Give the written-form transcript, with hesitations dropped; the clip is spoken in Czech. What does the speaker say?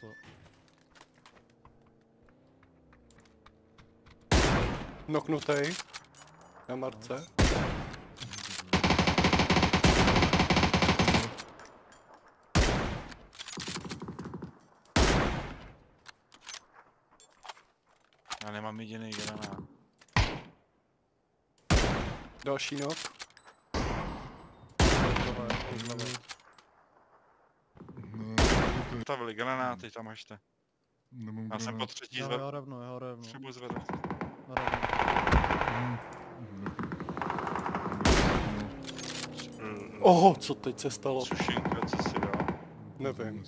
to. Noknutej. Na Marce. Já nemám jediný granát. Další nok. Stavili granáty, tam ještě. Já jsem po třetí Já zvedl. revnu. Potřebuji zvedat. Oho, co teď se stalo? Sušenka, co si dal? Nevím.